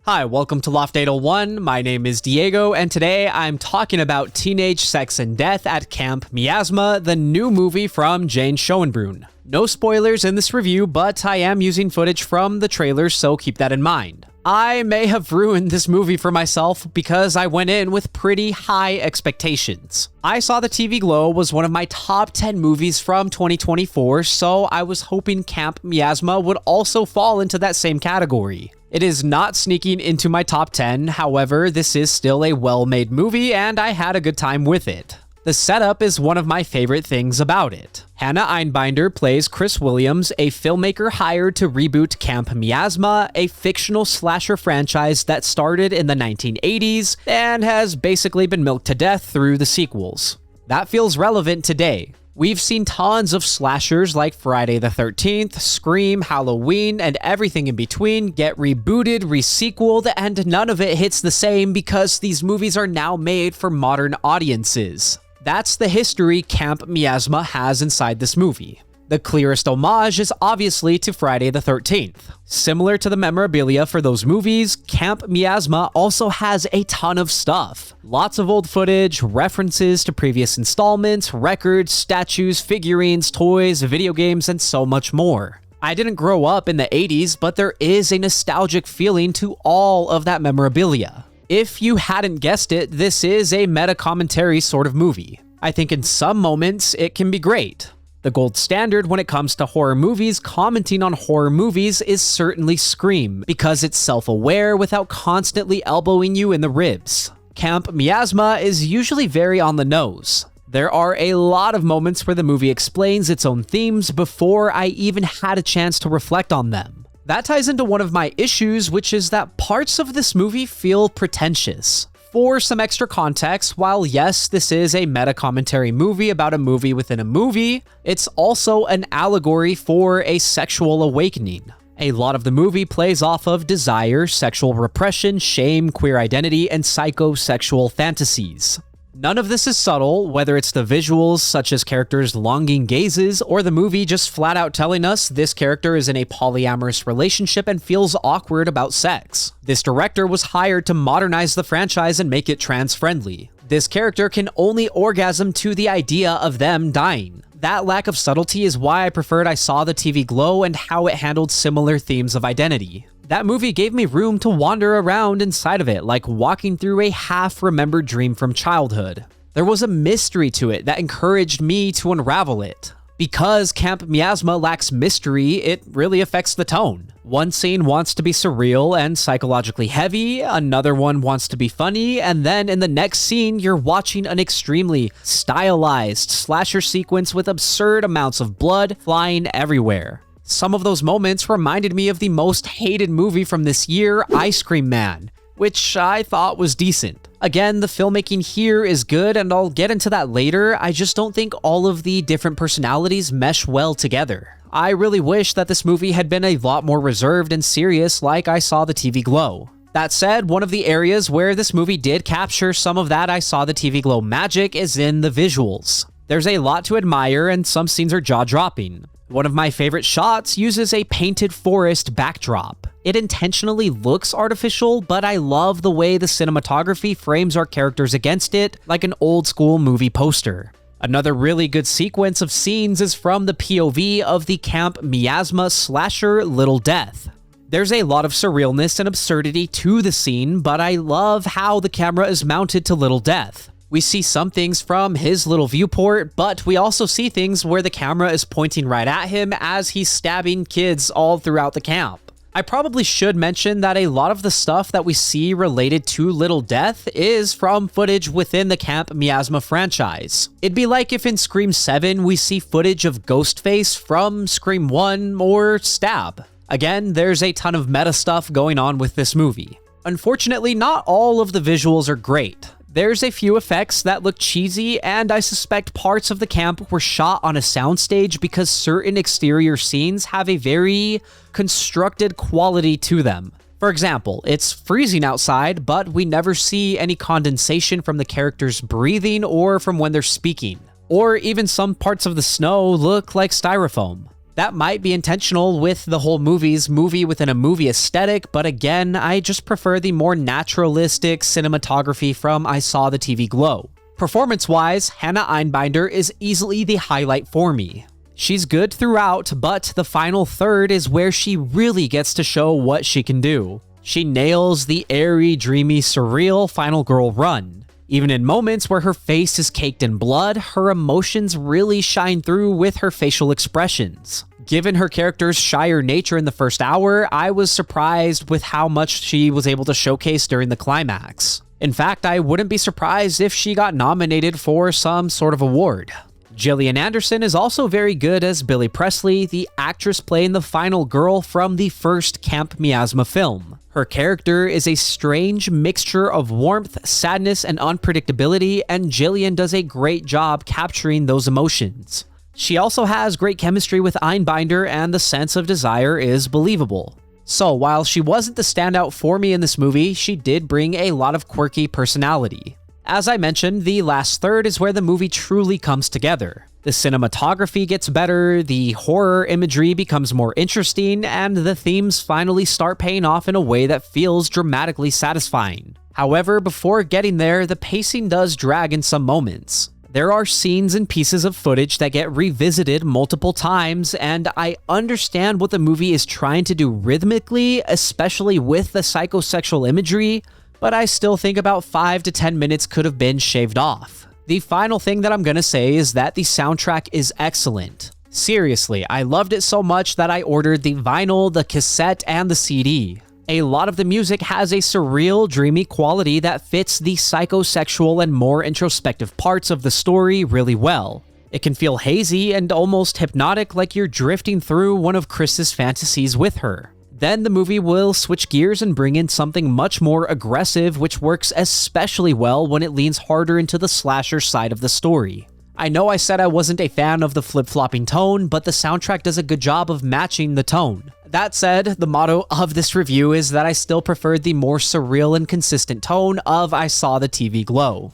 Hi, welcome to Loft 801. My name is Diego, and today I'm talking about Teenage Sex and Death at Camp Miasma, the new movie from Jane Schoenbrun. No spoilers in this review, but I am using footage from the trailers, so keep that in mind. I may have ruined this movie for myself because I went in with pretty high expectations. I Saw the TV Glow was one of my top 10 movies from 2024, so I was hoping Camp Miasma would also fall into that same category. It is not sneaking into my top 10, however, this is still a well-made movie and I had a good time with it. The setup is one of my favorite things about it. Hannah Einbinder plays Kris Williams, a filmmaker hired to reboot Camp Miasma, a fictional slasher franchise that started in the 1980s and has basically been milked to death through the sequels. That feels relevant today. We've seen tons of slashers like Friday the 13th, Scream, Halloween, and everything in between get rebooted, resequeled, and none of it hits the same because these movies are now made for modern audiences. That's the history Camp Miasma has inside this movie. The clearest homage is obviously to Friday the 13th. Similar to the memorabilia for those movies, Camp Miasma also has a ton of stuff. Lots of old footage, references to previous installments, records, statues, figurines, toys, video games, and so much more. I didn't grow up in the 80s, but there is a nostalgic feeling to all of that memorabilia. If you hadn't guessed it, this is a meta-commentary sort of movie. I think in some moments it can be great. The gold standard when it comes to horror movies commenting on horror movies is certainly Scream, because it's self-aware without constantly elbowing you in the ribs. Camp Miasma is usually very on the nose. There are a lot of moments where the movie explains its own themes before I even had a chance to reflect on them. That ties into one of my issues, which is that parts of this movie feel pretentious. For some extra context, while yes, this is a meta-commentary movie about a movie within a movie, it's also an allegory for a sexual awakening. A lot of the movie plays off of desire, sexual repression, shame, queer identity, and psychosexual fantasies. None of this is subtle, whether it's the visuals such as characters' longing gazes or the movie just flat out telling us this character is in a polyamorous relationship and feels awkward about sex. This director was hired to modernize the franchise and make it trans-friendly. This character can only orgasm to the idea of them dying. That lack of subtlety is why I preferred I Saw the TV Glow and how it handled similar themes of identity. That movie gave me room to wander around inside of it, like walking through a half-remembered dream from childhood. There was a mystery to it that encouraged me to unravel it. Because Camp Miasma lacks mystery, it really affects the tone. One scene wants to be surreal and psychologically heavy, another one wants to be funny, and then in the next scene, you're watching an extremely stylized slasher sequence with absurd amounts of blood flying everywhere. Some of those moments reminded me of the most hated movie from this year, Ice Cream Man, which I thought was decent. Again, the filmmaking here is good, and I'll get into that later. I just don't think all of the different personalities mesh well together. I really wish that this movie had been a lot more reserved and serious like I Saw the TV Glow. That said, one of the areas where this movie did capture some of that I Saw the TV Glow magic is in the visuals. There's a lot to admire, and some scenes are jaw-dropping. One of my favorite shots uses a painted forest backdrop. It intentionally looks artificial, but I love the way the cinematography frames our characters against it like an old school movie poster. Another really good sequence of scenes is from the POV of the Camp Miasma slasher Little Death. There's a lot of surrealness and absurdity to the scene, but I love how the camera is mounted to Little Death. We see some things from his little viewport, but we also see things where the camera is pointing right at him as he's stabbing kids all throughout the camp. I probably should mention that a lot of the stuff that we see related to Little Death is from footage within the Camp Miasma franchise. It'd be like if in Scream 7 we see footage of Ghostface from Scream 1 or Stab. Again, there's a ton of meta stuff going on with this movie. Unfortunately, not all of the visuals are great. There's a few effects that look cheesy, and I suspect parts of the camp were shot on a soundstage because certain exterior scenes have a very constructed quality to them. For example, it's freezing outside, but we never see any condensation from the characters breathing or from when they're speaking. Or even some parts of the snow look like styrofoam. That might be intentional with the whole movie within a movie aesthetic, but again, I just prefer the more naturalistic cinematography from I Saw the TV Glow. Performance-wise, Hannah Einbinder is easily the highlight for me. She's good throughout, but the final third is where she really gets to show what she can do. She nails the airy, dreamy, surreal final girl run. Even in moments where her face is caked in blood, her emotions really shine through with her facial expressions. Given her character's shyer nature in the first hour, I was surprised with how much she was able to showcase during the climax. In fact, I wouldn't be surprised if she got nominated for some sort of award. Gillian Anderson is also very good as Billy Presley, the actress playing the final girl from the first Camp Miasma film. Her character is a strange mixture of warmth, sadness, and unpredictability, and Gillian does a great job capturing those emotions. She also has great chemistry with Einbinder, and the sense of desire is believable. So while she wasn't the standout for me in this movie, she did bring a lot of quirky personality. As I mentioned, the last third is where the movie truly comes together. The cinematography gets better, the horror imagery becomes more interesting, and the themes finally start paying off in a way that feels dramatically satisfying. However, before getting there, the pacing does drag in some moments. There are scenes and pieces of footage that get revisited multiple times, and I understand what the movie is trying to do rhythmically, especially with the psychosexual imagery, but I still think about 5 to 10 minutes could have been shaved off. The final thing that I'm gonna say is that the soundtrack is excellent. Seriously, I loved it so much that I ordered the vinyl, the cassette, and the CD. A lot of the music has a surreal, dreamy quality that fits the psychosexual and more introspective parts of the story really well. It can feel hazy and almost hypnotic, like you're drifting through one of Kris's fantasies with her. Then the movie will switch gears and bring in something much more aggressive, which works especially well when it leans harder into the slasher side of the story. I know I said I wasn't a fan of the flip-flopping tone, but the soundtrack does a good job of matching the tone. That said, the motto of this review is that I still preferred the more surreal and consistent tone of I Saw the TV Glow.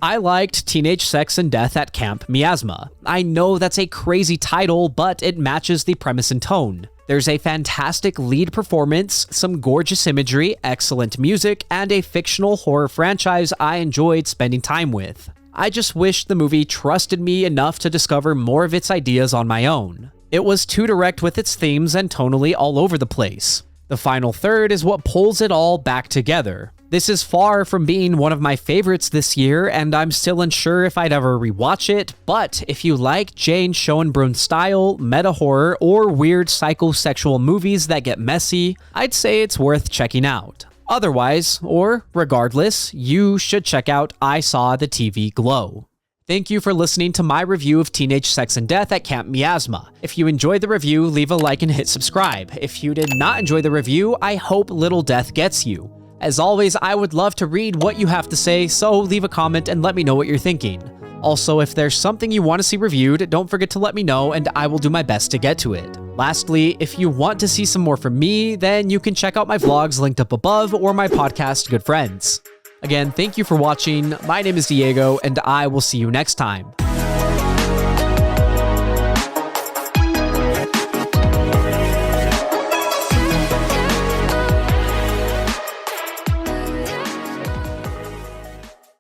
I liked Teenage Sex and Death at Camp Miasma. I know that's a crazy title, but it matches the premise and tone. There's a fantastic lead performance, some gorgeous imagery, excellent music, and a fictional horror franchise I enjoyed spending time with. I just wish the movie trusted me enough to discover more of its ideas on my own. It was too direct with its themes and tonally all over the place. The final third is what pulls it all back together. This is far from being one of my favorites this year, and I'm still unsure if I'd ever rewatch it, but if you like Jane Schoenbrun style, meta-horror, or weird psychosexual movies that get messy, I'd say it's worth checking out. Otherwise, or regardless, you should check out I Saw the TV Glow. Thank you for listening to my review of Teenage Sex and Death at Camp Miasma. If you enjoyed the review, leave a like and hit subscribe. If you did not enjoy the review, I hope little death gets you. As always, I would love to read what you have to say, so leave a comment and let me know what you're thinking. Also, if there's something you want to see reviewed, don't forget to let me know and I will do my best to get to it. Lastly, if you want to see some more from me, then you can check out my vlogs linked up above or my podcast, Good Friends. Again, thank you for watching. My name is Diego, and I will see you next time.